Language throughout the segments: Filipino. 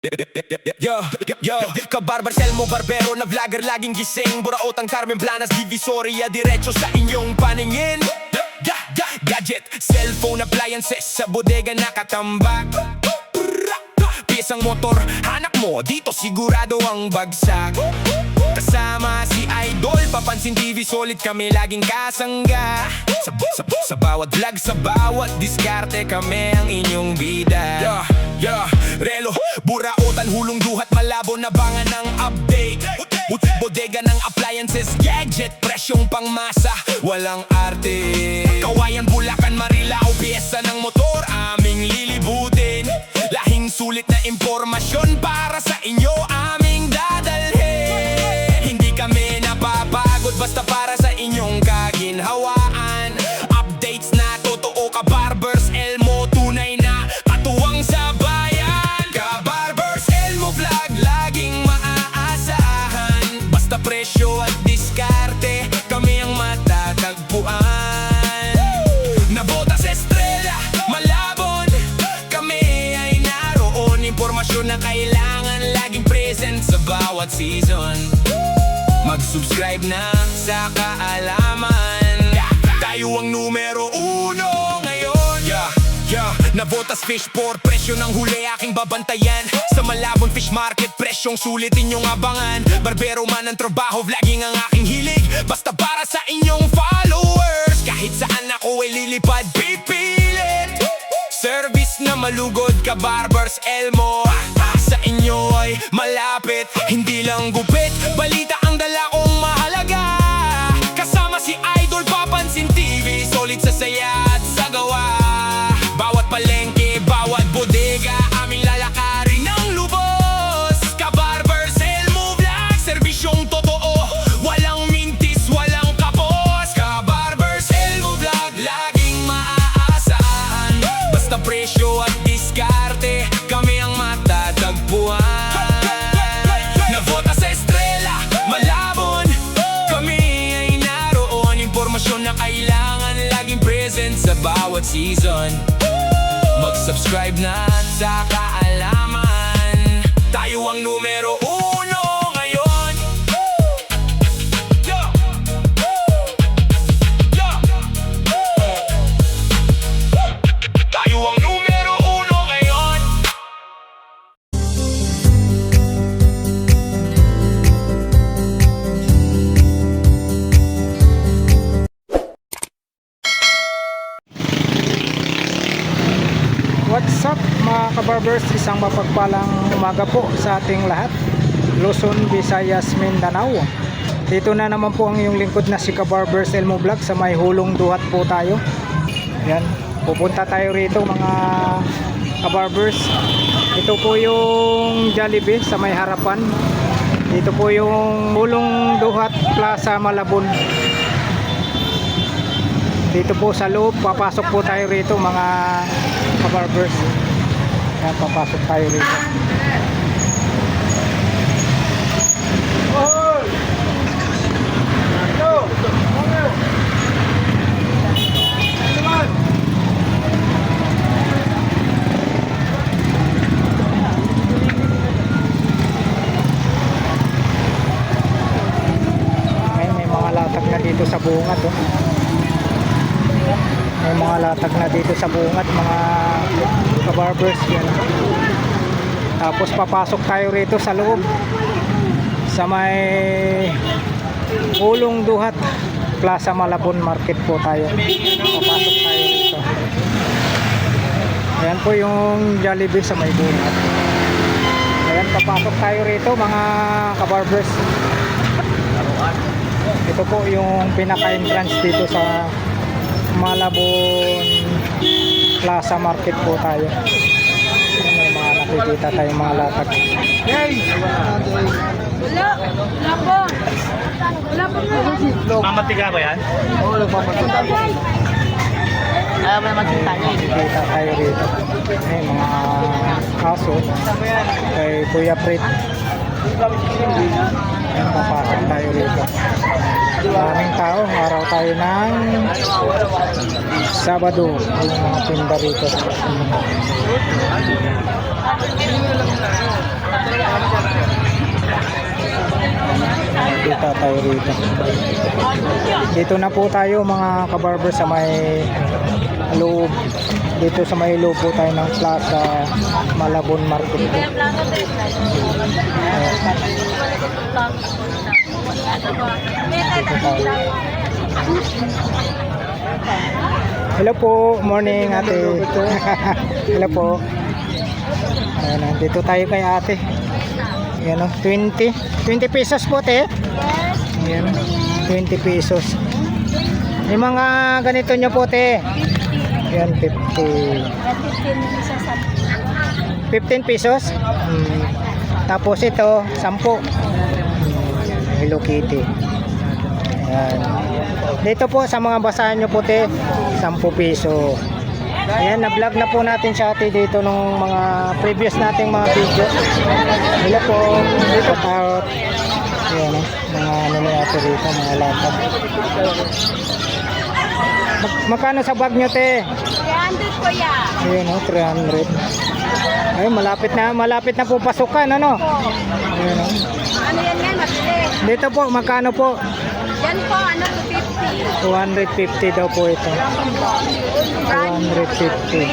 Yo, kabarbar, Selmo, barbero na vlogger, laging gising. Buraotang Carmen Planas, Divisoria, diretso sa inyong paningin. Gadget, cellphone, appliances, sa bodega nakatambak. Piyesang motor, hanap mo, dito sigurado ang bagsak. Kasama si Idol, papansin TV, solid kami laging kasangga. Sa bawat vlog, sa bawat diskarte, kami ang inyong bida. Relo, buraotan, hulong duhat, malabo na bangan ng update. Bodega ng appliances, gadget, presyong pangmasa, walang arte. Kawayan, Bulacan, Marilao, piyesa ng motor, aming lilibutin. Lahing sulit na impormasyon para sa inyo, aming dadalhin. Hindi kami napapagod, basta para sa inyong kaginhawaan. Updates na totoo, kabarbers, Elmo, tunay na katuwang sa bayan. Kabarbers, Elmo vlog, laging maaasahan. Basta presyo at diskarte, kami ang matatagpuan. Nabota sa estrella, malabon, kami ay naroon. Impormasyon na kailangan, laging present sa bawat season. Mag-subscribe na sa kaalaman, tayo ang numero uno ngayon. Nabotas fish for presyo ng huli, aking babantayan. Sa Malabon Fish Market, presyong sulit inyong abangan. Barbero man ang trabaho, vlogging ang aking hilig. Basta para sa inyong followers, kahit saan ako ay lilipad, pipilit. Service na malugod, kabarbers, Elmo, sa inyo ay malapit. Hindi lang gupit, balita ang dala kong mahalaga. Kasama si Idol, papansin TV, solid sa saya at sa gawa. Bawat palengke, bawat bodega, aming lalakarin ng lubos. Kabarbers, Elmo vlog, serbisyong totoo, walang mintis, walang kapos. Kabarbers, Elmo vlog, laging maaasahan. Basta presyo at diskarte, kami ang matatagpuan. Nabota sa estrella, Malabon, kami ay naroon. Impormasyon na kailangan, laging present sa bawat season. Mag-subscribe na sa kaalaman, tayo ang numero uno ngayon. Tayo ang numero uno ngayon. What's up mga kabarbers, isang mapagpalang umaga po sa ating lahat, Luzon, Visayas, Mindanao. Dito na naman po ang iyong lingkod na si Kabarbers Elmo Vlog sa may hulong duhat po tayo. Yan, pupunta tayo rito mga kabarbers. Ito po yung Jollibee sa may harapan. Dito po yung hulong duhat, Plaza Malabon. Dito po sa loob, papasok po tayo rito mga kabarbers. Yan, papasok tayo rito. Ay, may mga latag na dito sa bungad, oh. May mga latag na dito sa bungad mga kabarbers. Yan. Tapos papasok tayo rito sa loob sa may hulong duhat, Plaza Malabon Market po tayo. Papasok tayo rito. Ayan po yung Jollibee sa may bungad. Ayan, papasok tayo rito mga kabarbers. Ito po yung pinaka-entrance dito sa Malabon Plaza Market po tayo. May mga nakikita tayong mga latag. Wala po. Mamatika ba yan? Oo, nagpapatuta. Ayaw mo naman kita niya. Nakikita tayo rito. May mga aso kay Kuya Fred. Ayan, papasok tayo rito. Maraming tao, araw tayo ng Sabado. Yung mga tinda rito. tayo rito. Dito na po tayo mga kabarber sa may loob. Dito sa may loob po tayo ng Plaza Malabon Market. Dito tayo. Hello po, morning ate. Hello po. Ayan, dito tayo kay ate. Ayan o, 20 pesos po te. Ayan, 20 pesos. Yung mga ganito nyo po te. Ayan, 50. 15 pesos. Tapos ito, 10. Hello Kitty. Ayan. Dito po sa mga basahan nyo po te, 10 piso. Ayan, na-vlog na po natin siya ate dito nung mga previous nating mga video. Hello po, dito out. Ayan, mga ano na ate dito, mga lapad. Magkano sa bag nyo te? 300 po ya. Ayan o, 300. Ay, malapit na po pasukan, ano? Ayan o. Ano yan yan? Mabilis. Dito po, magkano po? Yan po, ano, 250. 250 daw po ito. 250.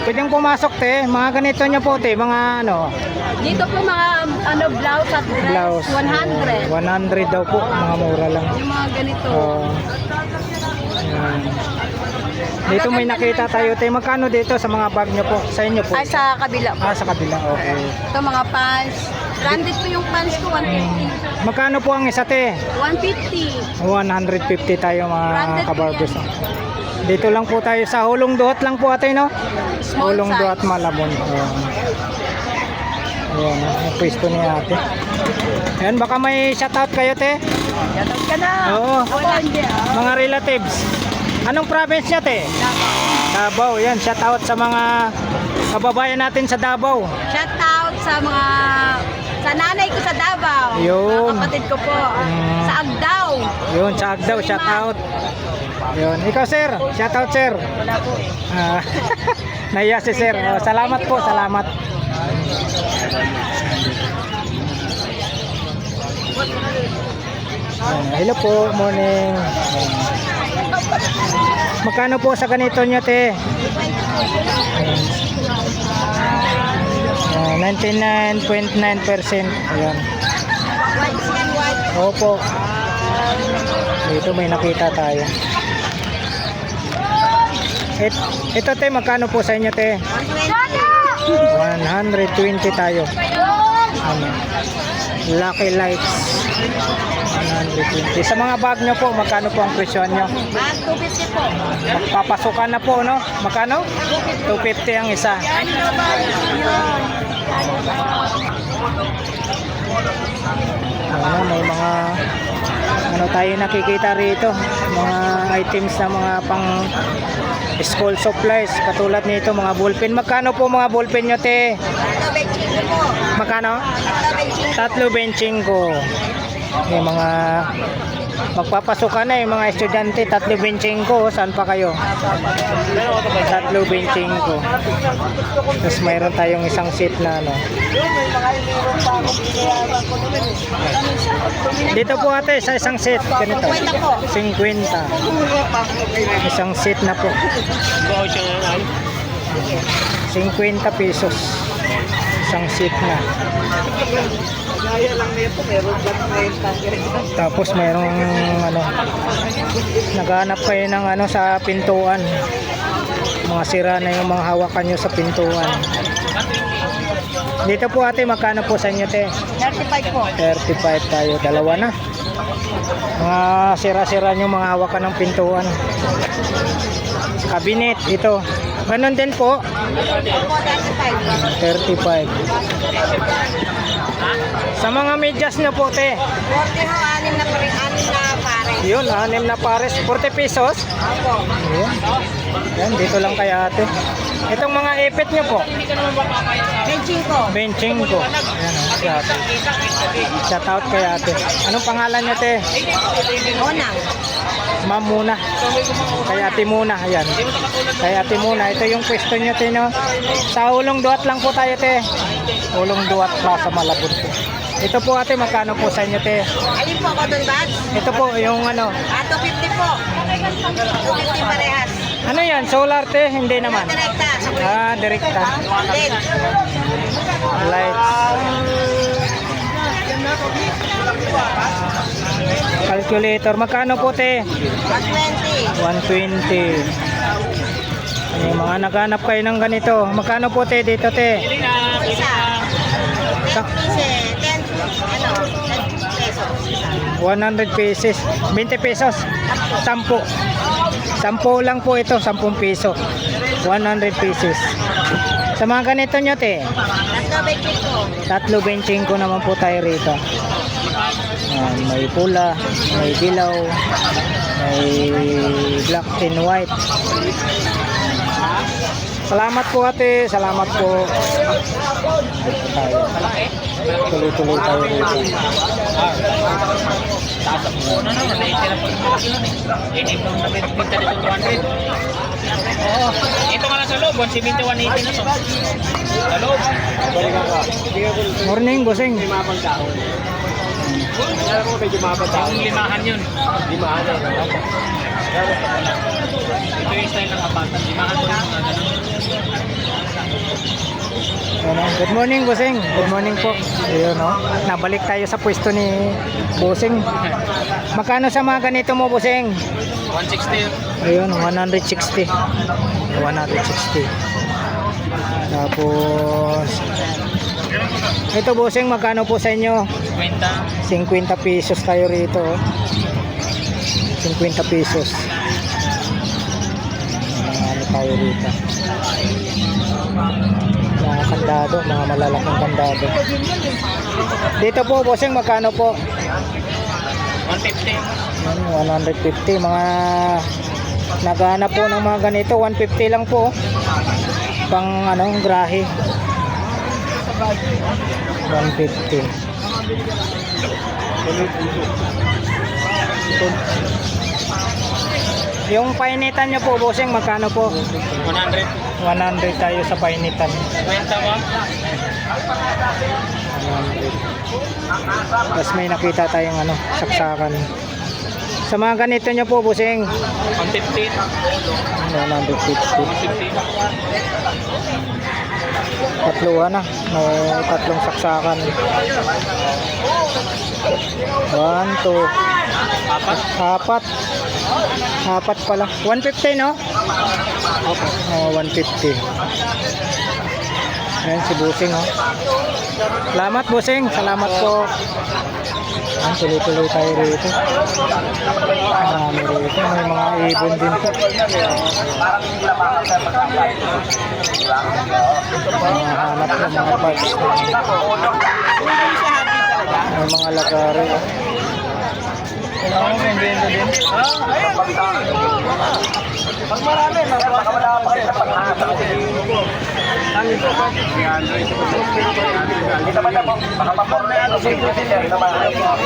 Pwedeng pumasok te, mga ganito nyo po te, mga ano, Dito po mga ano, blouse at dress, blouse. 100. 100 daw po, mga mura lang. Yung mga ganito. Ayan. Dito may nakita tayo te, magkano dito sa mga bag nyo po, sa inyo po? Ay, sa kabila po. Sa kabila, okay. Ito mga pants. Branded po yung pants ko, 150. Magkano po ang isa te? 150. 150 tayo mga Branded po kabarbers. yan. Dito lang po tayo sa Hulong Duhat lang po ate, no? Small Hulong size. Duhat Malabon. Ayan, yung pwesto ni ate. Ayan, baka may shoutout kayo te? Shoutout ka na. Oo. Wala hindi Mga relatives. Anong province niya te? Davao. Yan, shoutout sa mga kababayan natin sa Davao. Shoutout sa mga sa nanay ko sa Davao. Yun. Mga kapatid ko po. Sa Agdao. Yun, sa Agdao, shoutout. Yun. Ikaw sir, shoutout sir. Wala po. Nahiya si sir. Oh, salamat po, salamat. Hello po, morning. Magkano po sa ganito nyo te? 99.9%. Ayan. Opo. Dito may nakita tayo. Ito te, magkano po sa inyo te? 120 tayo. Ano? Lucky Lights. 120. Sa mga bag nyo po, magkano po ang presyon nyo? 250 po. Papasukan na po, no? Magkano? 250 ang isa. May mga ano tayo nakikita rito, mga items na mga pang school supplies, katulad nito mga ballpen. Magkano po mga ballpen nyo te? Magkano? 3.25. May mga magpapasukan na yung mga estudyante, 3.25. Saan pa kayo? 3.25. Tapos mayroon tayong isang seat na ano. Dito po ate, sa isang seat ganito 50. Isang seat na po 50 pesos. Isang seat na. Tapos mayroong ano, naghanap kayo ng ano sa pintuan. Mga sira na yung mga hawakan nyo sa pintuan. Dito po ate, magkano po sa inyo te? 35 po. 35 tayo, dalawa na. Mga sira-sira nyo mga hawakan ng pintuan. Cabinet, ito. Ganon din po. 35. Sa mga medyas nyo po te? 40 ho, 6 na pares. Yun, 6 na pares, 40 pesos. Yun. Yan, dito lang kay ate. Itong mga ipit nyo po? 25. Benching ko. Ayan, si ate. Shout out kay ate. Anong pangalan niya te? Onang. Ma'am muna. Kay ate muna. Ayan. Kay ate muna. Ito yung pwesto nyo te, no? Sa Hulong Duhat lang po tayo te. Hulong Duhat Plaza Malabon po. Ito po ate, magkano po sa inyo te? Alin po, cotton buds? Ito po yung ano. 250 po. 250 parehas. Ano yan? Solar te? Hindi naman. Direkta. Direkta. Then, Lights. Calculator. Magkano po te? 120. 120. Yung mga naghanap kayo ng ganito. Magkano po te dito te? Isa. 10 pieces. 10 pesos. Isa. 100 pesos. 20 pesos. 10. 10 lang po ito. 10 piso. 100 pesos. Sa mga ganito nyo te? Tatlo, 25 po. 3.25 naman po tayo rito. Ayan, may pula, may dilaw, may black and white. Salamat po ate, salamat po. Tayo. Tuloy-tuloy tayo rito. Ito nga lang sa loob, 170, 180 na to. Sa loob. Morning, bossing. Yung limahan yun. Ito yung style ng apatan. Limahan ko yung Good morning, bossing. Good morning po. Ayun, no? Nabalik tayo sa pwesto ni bossing. Magkano sa mga ganito mo, bossing? 160. Ayun, 160. 160. Tapos ito bossing, magkano po sa inyo? 50. 50 pesos tayo rito. 50 pesos. Ano tayo rito? Mga kandado, mga malalaking kandado. Dito po bossing, magkano po? 150. 150. Mga naghahanap po ng mga ganito, 150 lang po. Pang ano, grahe. 150. Yung painitan nyo po, bossing, magkano po? 100. 100 tayo sa painitan. 20 mo? 100. Tapos may nakita tayong ano, saksakan. Sa mga ganito nyo po, bossing, 150. 150. 150. Tatluhan na. May tatlong saksakan. 1, 2, Apat. apat pala. 150 no? Oh, 150. Ayan si Busing oh. Salamat Busing. Salamat po. Ayan, tuloy-tuloy tayo rito. Marami rito. May mga ibon din po. Mga hanap ng mga parts. May mga lagari oh. Kailangan mo yung benda din. Pag marami,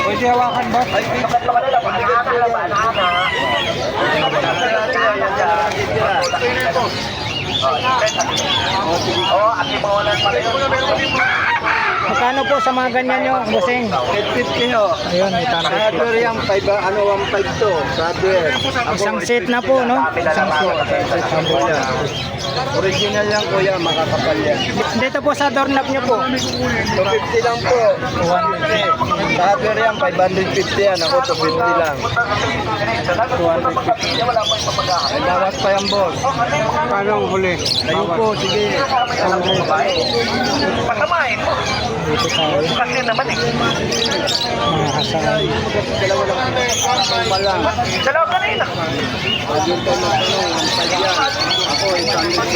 pwede hawakan ba? Magkano po sa mga ganyan nyo, bossing? 850 ho. Ayun, 850. Hardware yung 1.5 to. Hardware. Isang set na po, no? Isang set. Original yan kuya, makakapal yan. Dito po sa doorknob nyo po. 250 lang po. 150. Sa hardware yan, 550 yan. Ako, 250 lang. 250. Ay, lawas pa yan, boss. Paano ang huli? Ayun po, sige. Dito tayo. Mga hasangan. Dalawa lang. Malang. Dalawa kanina. Ayun tayo magtanong. Ang palya. Ako, isang yan.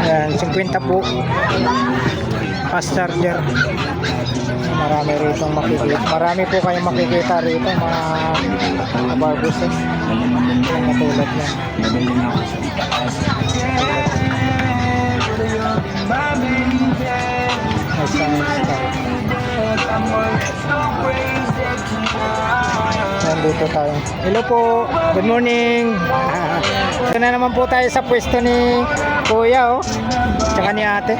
Ayan, 50 po. fast charger. Marami rito makikita. Marami po kayong makikita rito mga barbers. Katulad yan. Nandito tayo. Hello po. Good morning. Ito na naman po tayo sa pwesto ni Kuya, oh. Tsaka ni Ate.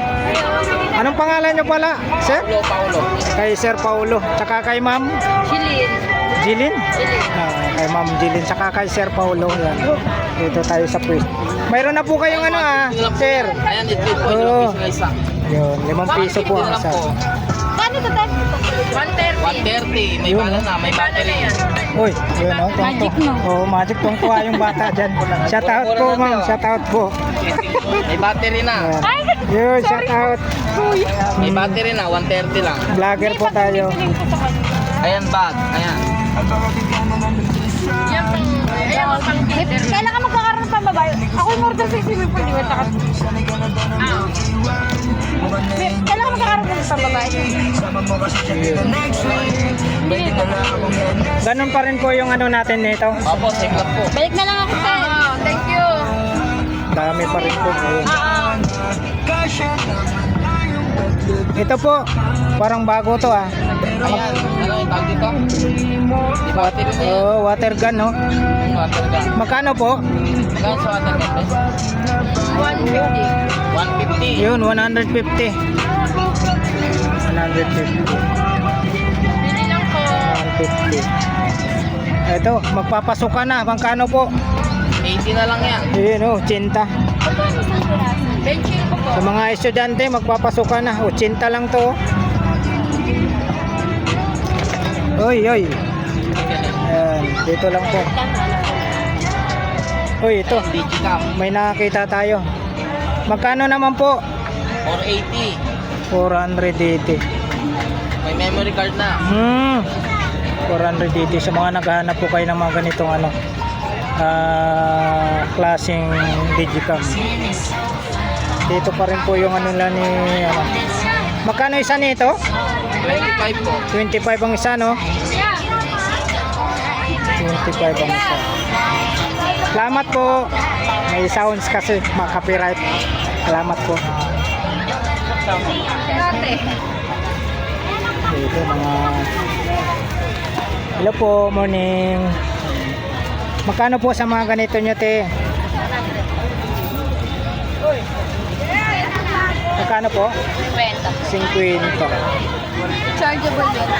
Anong pangalan nyo pala, Sir? Paulo. Kay Sir Paulo. Tsaka kay Ma'am Chilin. Jilin. Kay Ma'am Jilin. Tsaka kay Sir Paulo. Yan. Dito tayo sa pwesto. Mayroon na po kayong ano, Sir. Ayan, ito po. Oo. Isa. Yun, 5 piso po ang isa. Kano to, Ted? 130. 130. May Yun, bala oh. na. May battery. Uy, yun o. Magic, no? Oo, magic tungkuha yung bata dyan. Shout out po, ma'am. Shout out po. May battery na. Ayan. Yun, shout out. May battery na. 130 lang. Vlogger po tayo. Ayan, bag. Ayan. Kailangan magkakaroon ng pambabae. Ako yung order sa swimming pool, di ba? Kailangan magkakaroon ng pambabae. Ganun pa rin po yung ano natin nito. Opo, same lang po. Balik na lang ako, Ted. Thank you. Dami pa rin po. Ayun. Ito po, parang bago to ah. Ayan. Ano yung tawag dito? May battery na yan. Oh, water gun no. Water gun. Magkano po? Magkano sa water gun? 150. 150. Yun, 150. 150. Bili lang po. 150. Ito, magpapasok ka na. Magkano po? 80 na lang yan. Yun oh, 80. Benching ko po. Sa mga estudyante, magpapasok ka na. 80 lang to. Oy, oy. Ayan, dito lang po. Uy, ito. Digicam. May nakakita tayo. Magkano naman po? 480. 480. May memory card na. 480 sa mga naghahanap po kayo ng mga ganitong ano klaseng digicam. Dito pa rin po yung ano nila ni ano. Magkano isa nito? 25 po. 25 ang isa no? 25 ang isa. Salamat po. May sounds kasi copyright. Salamat po. Dito mga hello po, morning. Magkano po sa mga ganito nyo, te? Magkano po? 50. Chargeable yun.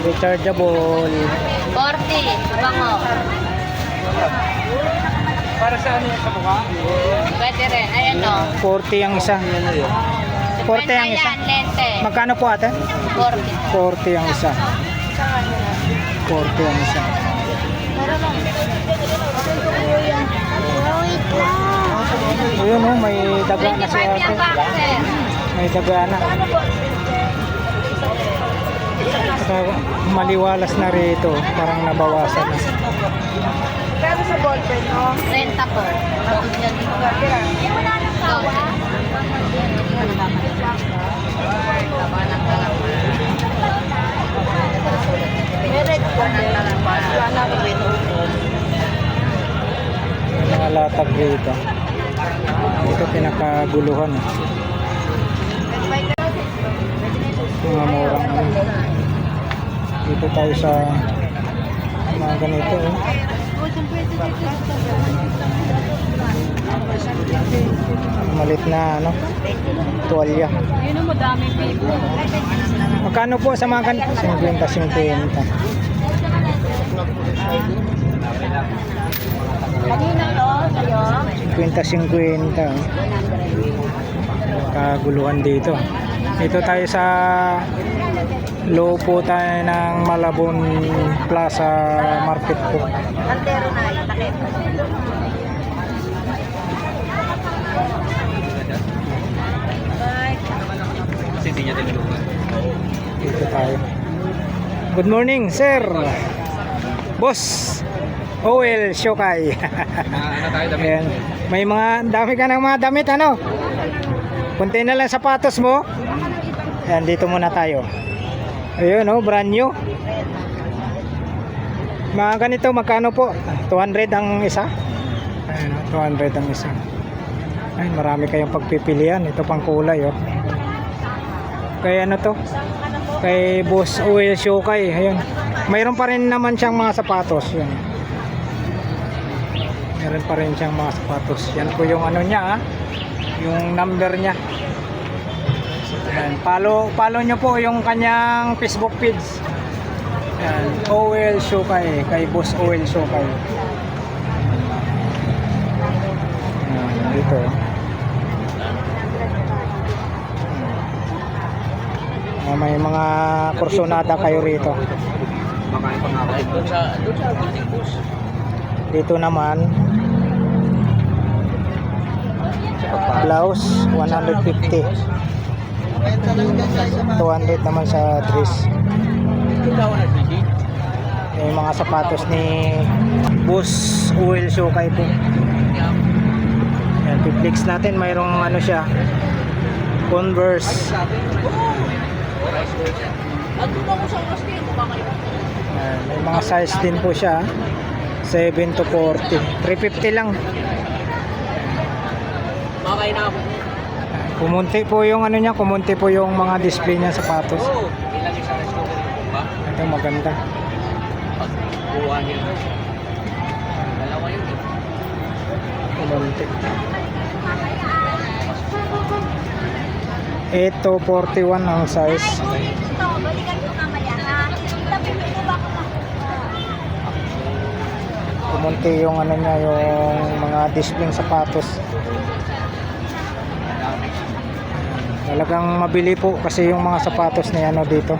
Rechargeable. 40. Bango. Para sa ano yung sa mukha? Pwede rin. Ayan o. 40 ang isa. 40 ang isa. Yan, lente. Magkano po ate? 40. 40 ang isa. 40 ang isa. Ayun oh, may daga na si 25 ate. yung box, sir. May daga na. Saka maliwalas na rito. Parang nabawasan na. Pero sa ballpen, no? Renta po. Yung wala nang tawa. Meron po ng talaman. May mga latag rito. Ito pinakaguluhan. Mga murang ano. Dito tayo sa mga ganito. Malit na ano, tuwalya. Yun ang madaming people. Magkano po sa mga ganito? 50-50. Kanina to, sa'yo? 50-50. Kaguluhan dito. Dito tayo sa loob po tayo ng Malabon Plaza Market po. Antero na, takip. Dito tayo. Good morning, sir. Boss. Owel Shokay. Ayan. May mga dami ka ng mga damit ano? Kunti na lang sapatos mo. Ayan, dito muna tayo. Ayun, oh, brand new. Mga ganito, magkano po? 200 ang isa. Ayun, oh, 200 ang isa. Ay, marami kayong pagpipilian. Ito pang kulay, oh. Kaya ano to? Kay Boss Oil Shokay. Ayun. Mayroon pa rin naman siyang mga sapatos. Yun. Meron pa rin siyang mga sapatos. Yan po yung ano niya, ah. Yung number niya. Yan. Follow nyo po yung kanyang Facebook page. Yan. Oil Shokay. Kay Boss Oil Shokay. Yan. Dito. May mga kursonada kayo rito. Dito naman blouse 150. 200 naman sa dress. Yung mga sapatos ni Boss Oil Shokay po. Yan, piplex natin. Mayroong ano siya, Converse. Yan, may mga size din po siya, 7 to 40. 350 lang. Okay na ako. Kumunti po yung ano niya, kumunti po yung mga display niya sapatos. Ilang isang restaurant ba? Ito maganda. Pagkuha niya. Dalawa yun eh. Kumunti. Ito 41 ang size. Kumunti yung ano niya, yung mga display sapatos. Talagang mabili po kasi yung mga sapatos ni ano dito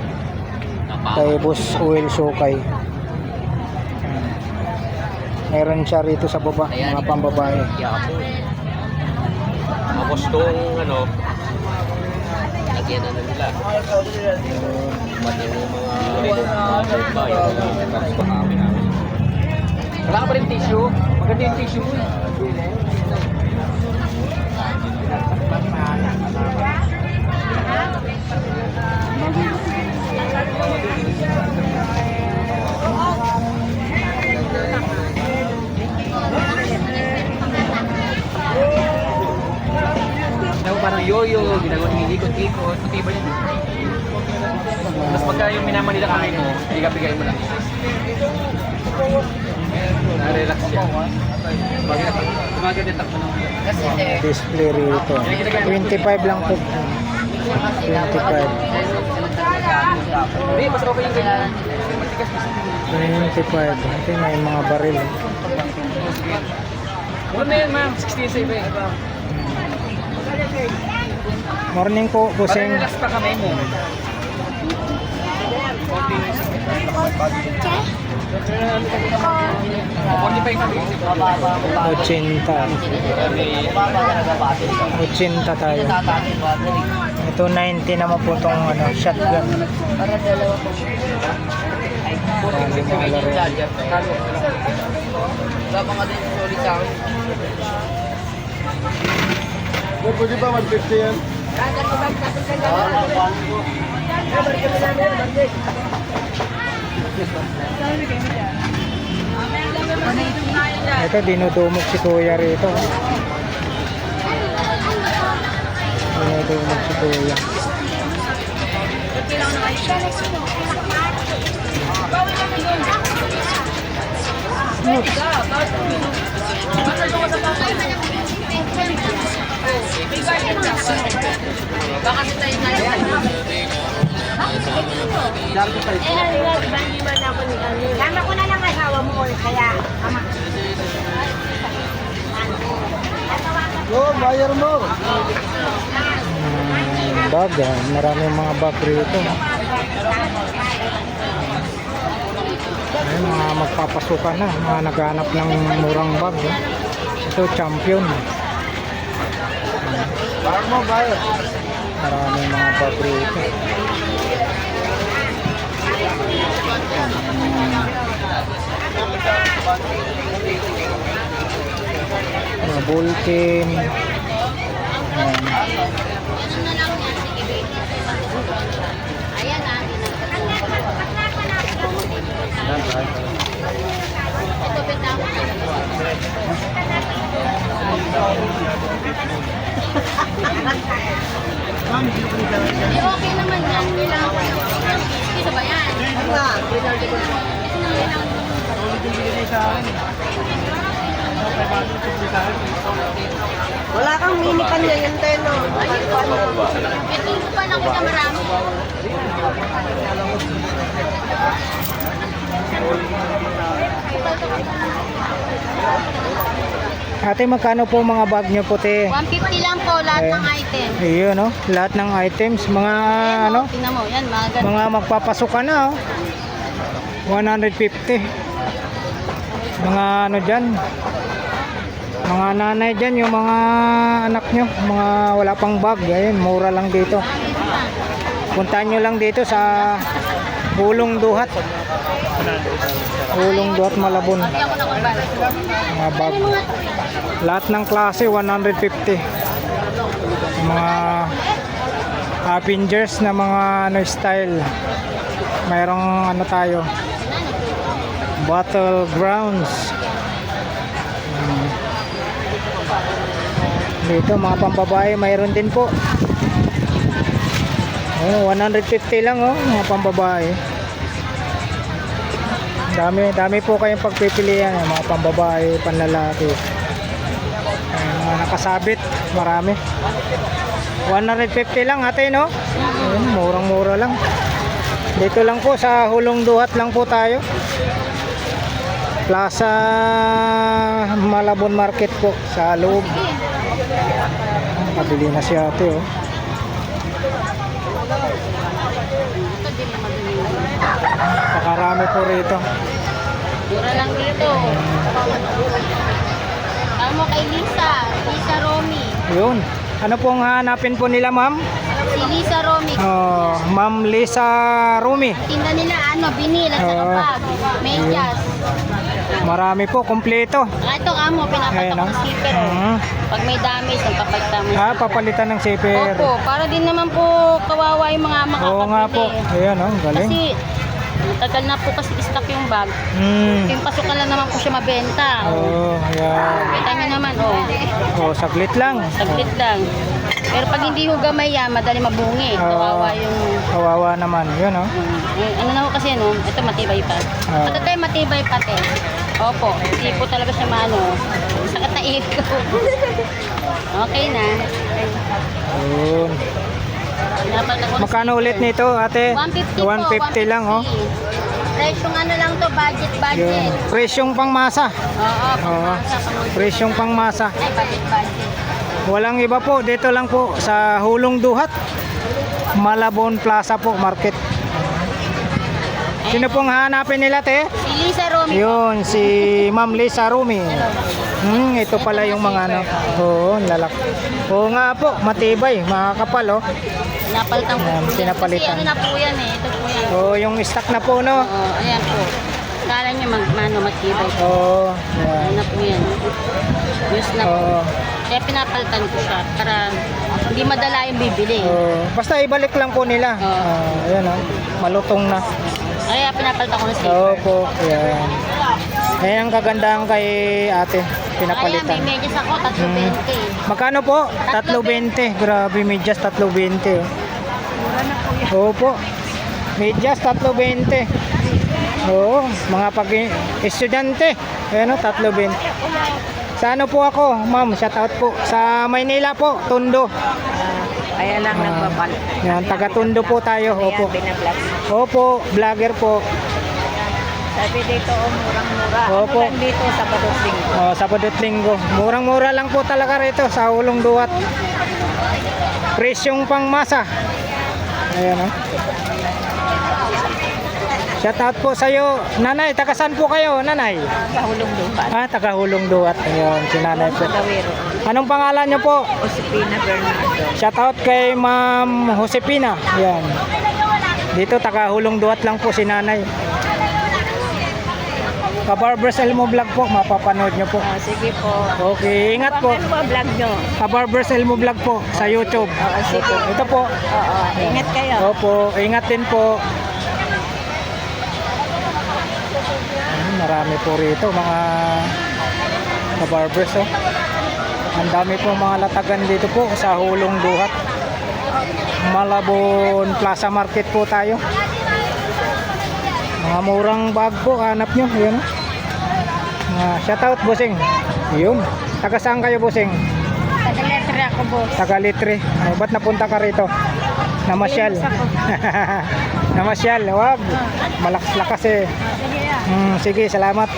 kay Boss Oil Shokay. Meron siya rito sa baba, mga pambabae. Tapos tong ano, lagyan na nila. Pati yung mga bayo. Tapos pakami namin. Wala ka pa rin tissue? Maganda yung tissue mo. Parang yoyo, ginagawa ng ikot-ikot, matibay yun. Mas pagka yung minaman nila kamay mo, bigay mo lang. Na-relax siya. Gumaganda takbo ng Display rito. 25 lang po. 25. Hindi, mas okay yung ganyan. 25. Ito may mga baril. Ano na yun, ma'am? 67. Morning po, Parang Buseng. relax pa kamay mo. Okay. 80. 80 tayo. Ito 90 naman po itong ano, shotgun. Maraming mga laro. Wala pa nga din solid sa akin. Pwede ba 150 yan? Ito dinudumog si Kuya rito. Dinudumog si Kuya. Tama ko na lang asawa mo kaya ama. Oh, buyer mo. Bag, maraming mga bag rito. Ayun, mga magpapasukan na, mga naghanap ng murang bag. Ito, champion. Buyer mo, buyer. Maraming mga bag rito. Mga bulletin. Ayan. okay naman yan. Kailangan ko ng piso ba yan? Wala kang mini pan yan, Teno. Ito pa lang kita marami. Ate, magkano po mga bag nyo puti? 150 lang po lahat ng item. Ayun, no? Lahat ng items, mga ano, Tingnan mo, yan, mga ganun. mga magpapasok ka na, oh. 150. Mga ano dyan, mga nanay dyan, yung mga anak nyo, mga wala pang bag, ayun, mura lang dito. Puntahan nyo lang dito sa Hulong Duhat. Hulong Duhat, Malabon. Hindi ako nakabal. Mga bag. Lahat ng klase 150. Mga Avengers na mga ano style. Mayroong ano tayo. Battlegrounds. Dito mga pambabae mayroon din po. Oh, 150 lang oh, mga pambabae. Dami po kayong pagpipilian, mga pambabae, panlalaki. Mga nakasabit, marami. 150 lang ate, no? Ayun, murang-mura lang. Dito lang po sa Hulong Duhat lang po tayo. Plaza Malabon Market po sa loob. Kabili na si ate, oh. Pakarami po rito. Mura lang dito. Tama kay Lisa. Lisa Romy. Yun. Ano pong hanapin po nila, ma'am? Si Lisa Romy. Oh, Ma'am Lisa Rumi. Tinda nila ano, binil at saka bag. Medyas. Marami po, kompleto. Ito amo, pinapatak Ayan, ng oh. skipper. Oh. Mhm. Pag may damage, nagpapagtama. Ah, papalitan ng zipper. Opo, para din naman po kawawa yung mga makakabili. Oo nga po. Ayan, oh, galing. Kasi matagal na po kasi stock yung bag. Yung pasukan lang naman po siya mabenta. Oh, ayan. Kita nyo naman, oh. Oh, saglit lang. Saglit lang. Pero pag hindi ho gamay yan, madali mabungi. Oo. Kawawa yung... Kawawa naman. Yun, oh. ano na ho kasi, no? Ito matibay pa. Oo. Ito tayo matibay pa, te. Opo, hindi po talaga siya maano. Sakit na iko. Okay na. Yun. Dapat ako na- Magkano ulit nito, ate? 150 po. 150 lang, oh. Presyong ano lang to, budget. Yun. Presyong pangmasa. Oo, pangmasa, pangmasa. Presyong pangmasa. Ay, budget. Walang iba po, dito lang po sa Hulong Duhat, Malabon Plaza po, market. Sino pong hanapin nila, te? Si Lisa Romy. Yun, si Ma'am Lisa Rumi. Ito pala yung mga ano. Oo, lalak. Oo nga po, matibay, makakapal, oh. Pinapalitan ko. Ayan, po yan. pinapalitan. Kasi ano na po yan eh. Ito po yan. Oo, yung stock na po, no? Oo, ayan po. Kala nyo matibay. Oo, Ayan yan. na po yan. Use na po. Oo. Kaya pinapalitan ko siya para hindi madala yung bibili. Oo. Basta ibalik lang po nila. Oo. Ayan, oh. Malutong na. Kaya pinapalitan ko ng Oo silver. po, yan. Ayan ang kagandahan kay ate, Ayan, pinapalitan. may medyas ako, 320. Magkano po? 320. Grabe, medyas 320. Mura na po yan. Oo po. Medyas 320. Oo, mga estudyante. Ayan o, 320. Sa ano po ako, ma'am? Shout out po. Sa Maynila po, Tondo. Kaya lang nagbabal. Yan, taga Tondo po tayo. Opo. binablog. Opo, vlogger po. Sabi dito, murang-mura. Opo. dito, Sabado Linggo. Oh, Sabado at Linggo. Murang-mura lang po talaga rito sa Hulong Duhat. Presyong pangmasa. Ayan o. Shout out po sa iyo, Nanay. Taga saan po kayo, Nanay? Kahulong Dupat. Ah, taga Hulong Duhat. Ayun, si Nanay po. Dawero. Anong pangalan niyo po? Josepina Bernardo. Shout out kay Ma'am Josepina. Ayan. Dito taga Hulong Duhat lang po si Nanay. Kabarbers Elmo Vlog po, mapapanood niyo po. Sige po. Okay, ingat po. Ano ba vlog nyo? Kabarbers Elmo Vlog po sa YouTube. Sige. Ito po. Oo, ingat kayo. Opo, ingat din po. Marami po rito mga kabarbers, oh. Ang dami po mga latagan dito po sa Hulong Duhat. Malabon Plaza Market po tayo. Mga murang bag po, hanap nyo. Yun. Shoutout, bossing. Yun. Taga saan kayo, bossing? Taga-letter ako, boss. Taga Litre. Ba't napunta ka rito? Namasyal. Namasyal. Wag. Malakas-lakas eh. Sige, salamat.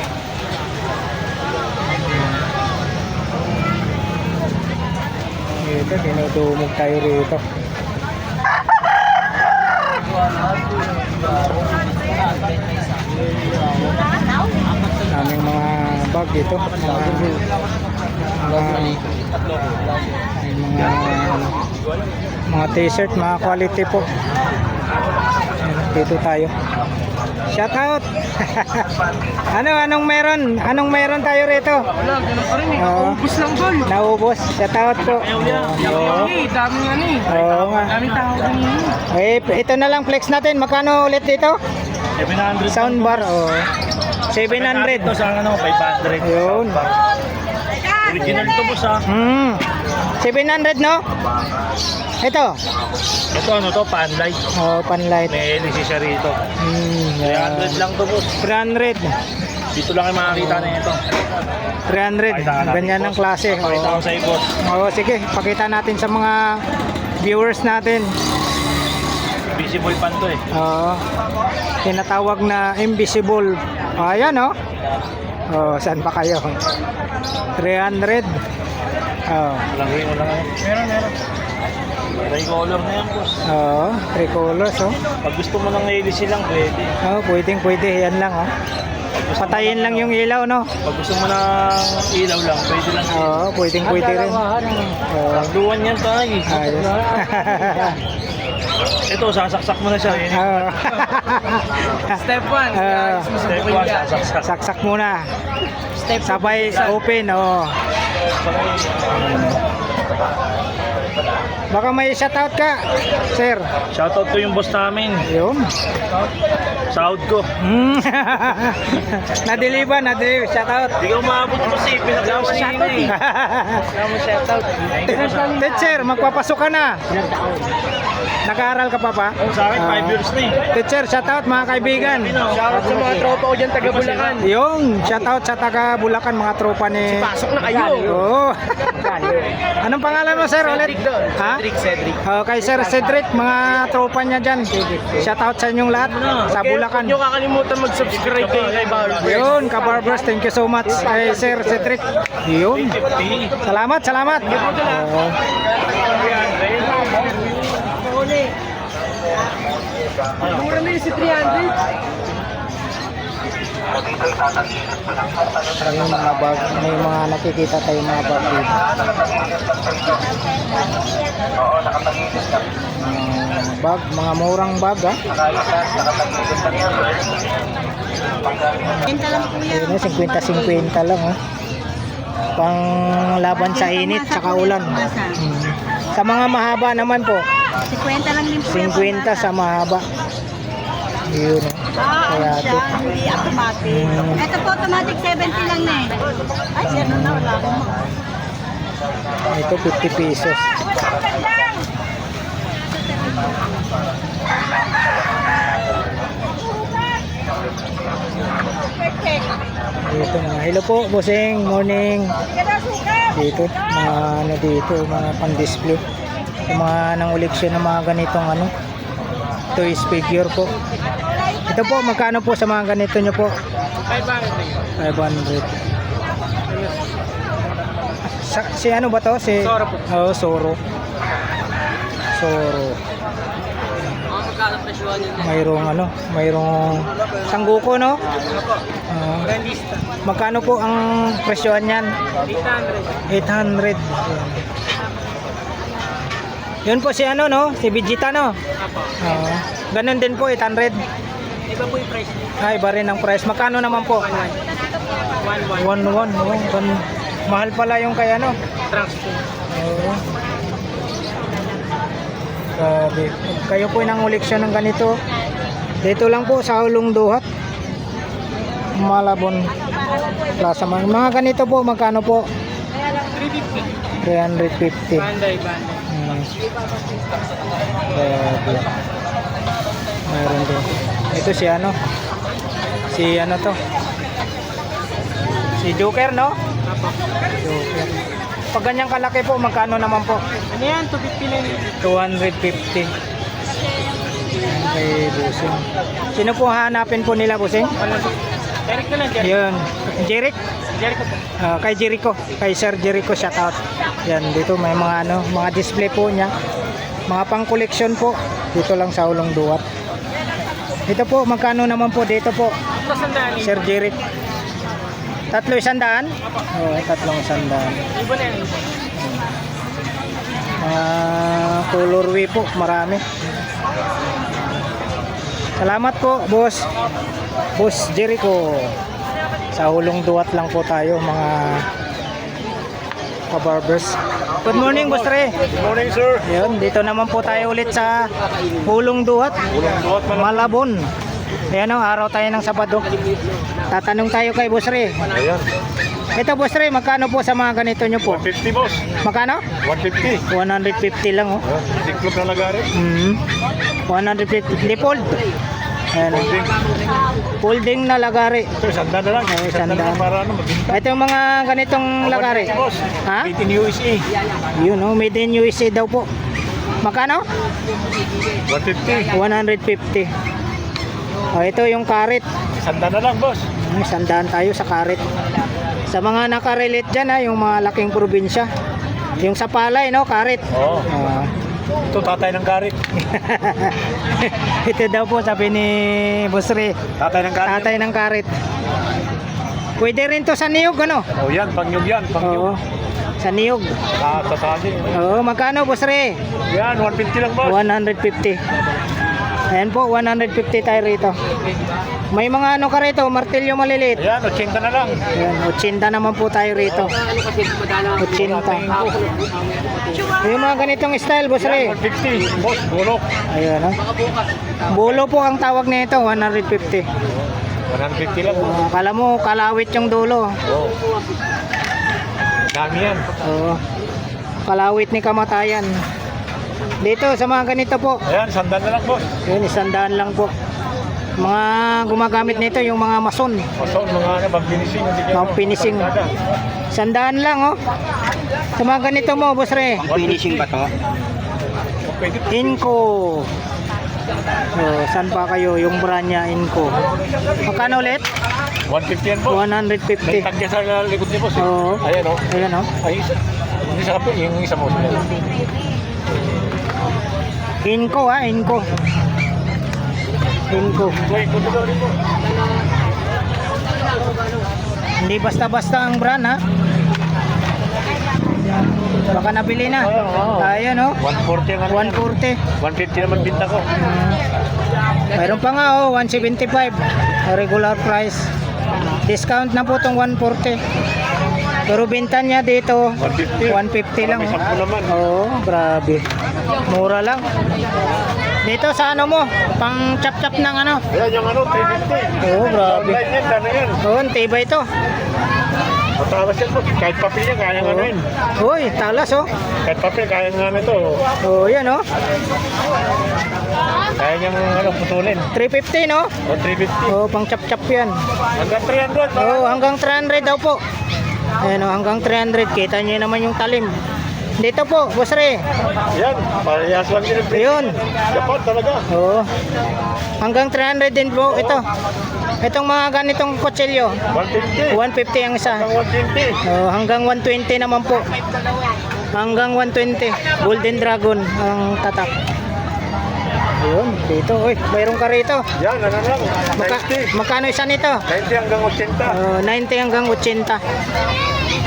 Ito, dinudumog tayo rito. Daming mga bag dito. Mga t-shirt, mga quality po. Dito tayo. Shout out. Anong meron? Anong meron tayo rito? Wala, ganun pa rin eh. Naubos lang tol. Naubos. Shout out po. Daming ano eh. Oo nga. Daming tao din Eh, ito na lang flex natin. Magkano ulit dito? 700. Soundbar. Oh. 700. Ito sa ano, 500. Yun. Original to boss ha. 700 no? Ito. Ito ano to, panlight. Oh, panlight. May LC siya rito. 300 lang to boss. 300. Dito lang ay makakita na ito. 300. Ganyan ang klase. Pakita ko Oh. sa iyo boss. Oh, sige, pakita natin sa mga viewers natin. Visible pan to eh. Oo. Tinatawag na invisible. Ayan oh. Oh, saan pa kayo? 300. Oh. Walang ring, walang ano. Meron. Tricolor na yan boss. Oo, 3 colors oh. Pag gusto mo ng LC lang, pwede. Oh, pwede yan lang oh. Patayin lang yung ilaw no. Pag gusto mo ng ilaw lang, pwede lang. Oo, pwede rin. Oo. Takluan yan tayo. Ayos. Ito, sasaksak mo na siya. Oo. Step 1. Step 1, sasaksak. Saksak muna. Sabay open oh. Baka may shoutout ka, sir. Shoutout to yung boss namin. Yun. Sahod ko. Nadeliver. Shoutout. Hindi ka umabot ko kasi pinaglaman sa inyo eh. Kaya shoutout. Teacher, magpapasok ka na. Nag-aaral ka pa pa? Sa akin, 5 years na eh. Teacher, shoutout mga kaibigan. Shoutout sa mga tropa ko dyan, taga Bulacan. Yung shoutout sa taga Bulacan, mga tropa ni... Pasok na kayo. Oo. Anong pangalan mo, sir, ulit? Ha? Cedric. Kay Sir Cedric, mga tropa niya dyan. Shoutout sa inyong lahat sa Bulacan. Huwag nyo kakalimutan mag-subscribe kay Barbers. Yun, ka-barbers, thank you so much kay Sir Cedric. Yun. Salamat. Oo. Mura na yun si 300. Ayun, mga bag. May mga nakikita tayo mga bag dito. Bag, mga murang bag ha. Ayun, 50-50 lang ha. Pang laban sa init tsaka ulan. Sa mga mahaba naman po, 50 lang din po. 50 sa mahaba. Yun. Kaya ito. Hindi automatic. Ito po automatic 70 lang na eh. Ay, siya na wala ko. Ito 50 pesos. Dito mga hello po, bossing, morning. Dito, mga ano dito, mga pang-display. Yung mga nanguliksyon ng mga ganitong ano, toys figure po. Ito po, magkano po sa mga ganito nyo po? 500. Si ano ba to? Si Soro po. Oh, Soro. Mayroong sangguko no? Magkano po ang presyohan niyan? 800. Yun po si ano no? Si Vegeta no? Ganun din po 800. Iba po yung price niya. Iba rin ang price. Magkano naman po? 1-1. Mahal pala yung kay ano? Transfer. Oo. Grabe. Kayo po nang uliksyon ng ganito. Dito lang po sa Hulong Duhat. Malabon Plaza. Mga ganito po, magkano po? 350. 350. Banday. Meron din. Ito si ano? Si ano to? Si Joker, no? Joker. Pag ganyang kalaki po, magkano naman po? Ano yan? 250 lang. 250. Okay, Busing. Sino po hanapin po nila, Busing? Derek na lang, Derek. Yun. Jeric? Derek ko po. Kay Jericho. Kay Sir Jericho, shout out. Yan, dito may mga ano, mga display po niya. Mga pang collection po. Dito lang sa Ulong Duwat. Ito po, magkano naman po dito po? Ito sandali. Sir Jeric. 300? Oo, 300. Ibo na yan. Colorway po, marami. Salamat po, boss. Boss Jericho. Sa Ulong Duwat lang po tayo, mga kabarbers. Good morning, Boss Re. Good morning, sir. Yun, dito naman po tayo ulit sa Ulong Duwat, Malabon. Ayan o, araw tayo ng Sabado. Tatanong tayo kay Boss Re. Ayan. Ito, Boss Re, magkano po sa mga ganito nyo po? 150, boss. Magkano? 150. 150 lang, oh. Tiklop na nagari. 150. Default. Ayan, oh. Folding na lagari. Ito, sanda na lang. Ay, Sanda na sanda. lang para ano, magbinta. Ito yung mga ganitong lagari. 150, boss. Ha? Made in USA. Yun, oh, made in USA daw po. Magkano? 150. 150. Oh, ito yung karet. Sanda na lang, boss. Sandaan tayo sa karet. Sa mga nakarelate dyan, ha, yung mga laking probinsya. Yung sa palay, no, karet. Oo. Ah. Ito, tatay ng garit. Ito daw po, sabi ni Boss Re, Tatay ng garit. tatay ng karet. Pwede rin to sa niyog, ano? Oh, yan. Pangyog yan. Oo, Pangyog. sa niyog. Tasagin. Oo, magkano, Boss Re? Yan, 150 lang, boss. 150. Ayan po, 150 tayo rito. May mga ano ka rito, martilyo maliliit. Ayan, 80 na lang. Ayan, 80 naman po tayo rito. 80. Yung mga ganitong style, Boss Re. Yan, 150. Boss, bulok. Ayan, ha. Bulo po ang tawag nito, 150. 150 lang. Kala mo, kalawit yung dulo. Oo. Dami yan. Oo. Kalawit ni kamatayan. Dito sa mga ganito po. Ayan, sandal na lang, boss. Yun, 100 lang po. Mga gumagamit nito yung mga mason. Mason, mga ano, mag-finishing. Mga finishing. 100 lang, oh. Sa mga ganito mo, Boss Re. Finishing ba to? Pwede. Inco. Oh, saan pa kayo? Yung brand niya, Inco. Magkano ulit? 150 yan, boss. May 150. tagya sa likod niya, boss. Oo. Ayan, oh. Ayan, oh. Ay, isa. Yung isa, yung isa mo. Inco, ha? Inco. Inco. Wait, kung ito rin po. Hindi basta-basta ang brand, ha? Baka nabili na. Ayan, oh. 140 ang ano. 140. 150 naman binta ko. Mayroon pa nga, oh. 175. Regular price. Discount na po itong 140. Pero binta niya dito 150. 150 lang. May 10 naman. Oo, grabe. Mura lang. Dito sa ano mo, pang chap-chap ng ano. Ayan, yung ano, 350. Oo, grabe. Online yan, dami yan. Oo, tibay ito. Matalas yan, boss. Kahit papel yan, kaya nga ano yun. Uy, talas oh. Kahit papel, kaya nga ano ito. Oo, yan oh. Kaya niyang ano, putulin. 350 no? O, 350. Oo, pang chap-chap yan. Hanggang 300. Oo, hanggang 300 daw po. Ayan oh, hanggang 300. Kita niyo naman yung talim. Dito po, Boss Re. Yan, parehas lang din. Ayun. Japan talaga. Oo. Hanggang 300 din po ito. Itong mga ganitong kutsilyo. 150. 150 ang isa. Hanggang 120. Oh, hanggang 120 naman po. Hanggang 120. Golden Dragon ang tatak. Ayun, dito. Uy, mayroon ka rito. Yan, ano lang. 90. Magkano isa nito? 90 hanggang 80. 90 hanggang 80.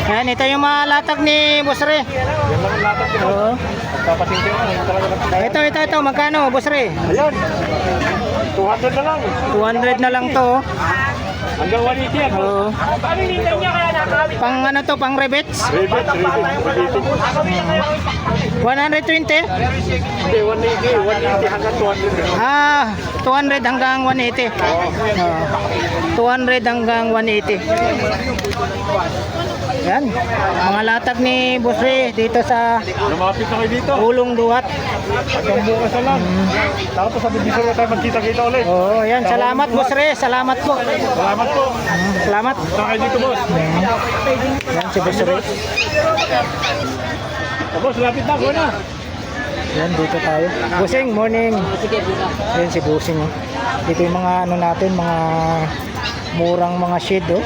Ayan, ito yung mga latag ni Boss Re. Yan lang ang lapat ko. Oo. Papasintin mo. Talaga lang. Ito. Magkano, Boss Re? Ayan. 200 na lang. 200 na lang to. Hanggang 180 yan. Oo. Pang ano to, pang rebets? Rivet. 120? 180. Hindi, 180 hanggang 200. Ah, 200 hanggang 180. Oh. 200 hanggang 180. Yan, mga latag ni Boss Ray dito sa Lumapit na kayo dito. Hulong Duhat. Hanggang bukas na lang. Tapos sa Bibisor na tayo magkita-kita ulit. Oo, yan, salamat Boss Ray, salamat po. Salamat po. Salamat. Punta kayo dito, boss. Yan si Boss Ray. Boss, lapit na. Kuha na. Yan, dito tayo. Busing, morning. Yan si Busing. Oh. Dito yung mga ano natin, mga murang mga shade. Oh.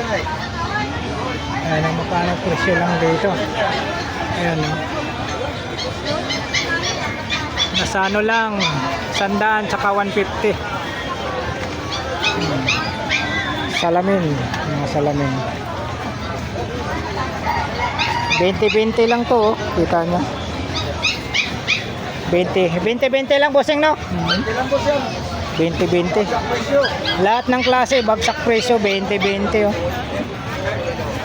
Ayan, ang magkano presyo lang dito. Ayan. Oh. Nasa ano lang, 100 tsaka 150. Salamin. Mga salamin. 20-20 lang to. Oh. Kita nyo. 20 lang bossing no? 20 lang, boss yan. 20 lahat ng klase bagsak presyo 20 oh.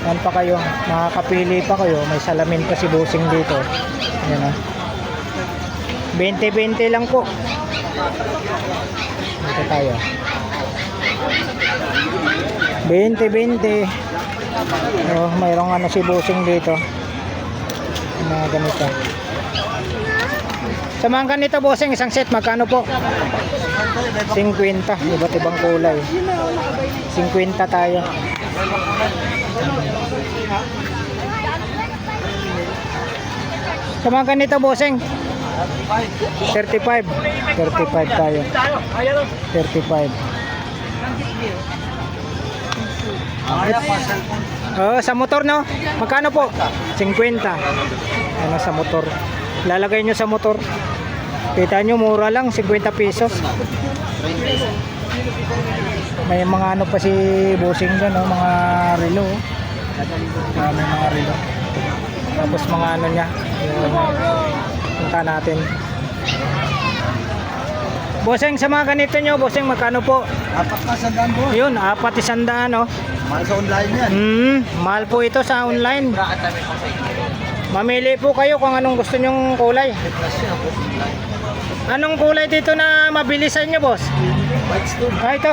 Yan pa kayo, makakapili pa kayo, may salamin pa si bossing dito. Yan oh. 20 lang po. Dito tayo 20 oh, mayroong ano si bossing dito, mga ganito. Sa mga ganito bossing, isang set magkano po? 50, iba't ibang kulay. 50 tayo. Sa mga ganito bossing, 35 tayo. 35. Oh, sa motor no? Magkano po? 50. Ano sa motor? Lalagay nyo sa motor. Kita nyo, mura lang, 50 pesos. May mga ano pa si bossing dyan, no? Mga relo. May mga relo. Tapos mga ano niya. Punta natin. Bossing, sa mga ganito nyo, bossing, magkano po? Apat na sandaan, boss. Yun, 400, no? Mahal sa online yan. Mahal po ito sa online. Mamili po kayo kung anong gusto nyong kulay. Anong kulay dito na mabili sa inyo, boss? White stone. Ah, ito.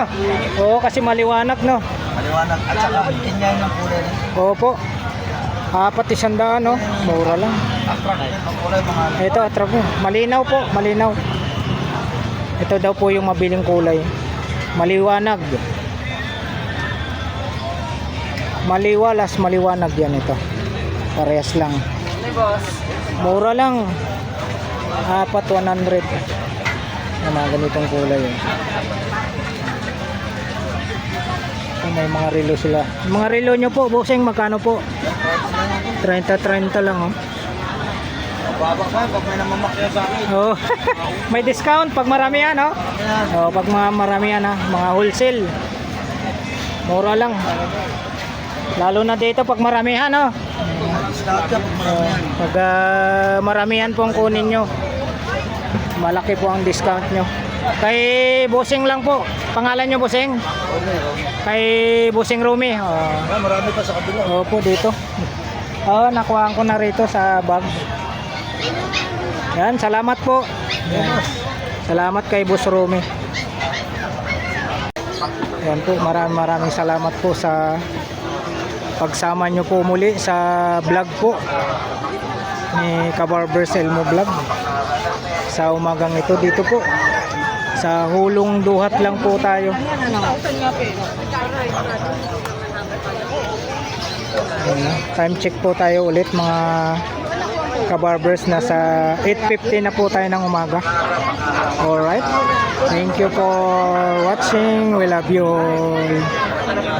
Oo, kasi maliwanag, no? Maliwanag. At saka, ganyan yung kulay na. Opo. 400, no? Mura lang. Attract yung kulay, mga ano. Ito, attract mo. Malinaw po, malinaw. Ito daw po yung mabiling kulay. Maliwanag. Maliwalas, maliwanag yan ito. Parehas lang. Mura lang. 100. Yung mga ganitong kulay. May mga relo sila. Mga relo nyo po, bossing, magkano po? 30 lang, oh. Baba pa, pag may namamakya sa akin. Oh. May discount pag maramihan, no? Oh, pag maramihan, ha? Mga wholesale. Mura lang. Lalo na dito pag maramihan, no? Discount ka pag maramihan. Pag maramihan po ang kunin nyo, malaki po ang discount nyo. Kay bossing lang po. Pangalan nyo, bossing? Kay bossing Rumi. Marami pa sa kabila. Opo, dito. Nakuhaan ko na rito sa bag. Yan, salamat po. Yan. Salamat kay Boss Rumi. Yan po, maraming salamat po sa pagsama nyo po muli sa vlog po ni Kabarbers Elmo Vlog sa umagang ito. Dito po sa Hulong Duhat lang po tayo. Time check po tayo ulit mga Kabarbers. Nasa 8:50 na po tayo ng umaga. Alright, thank you for watching. We love you all.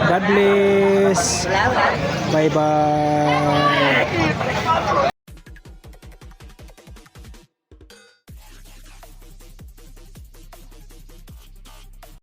God bless. Bye bye.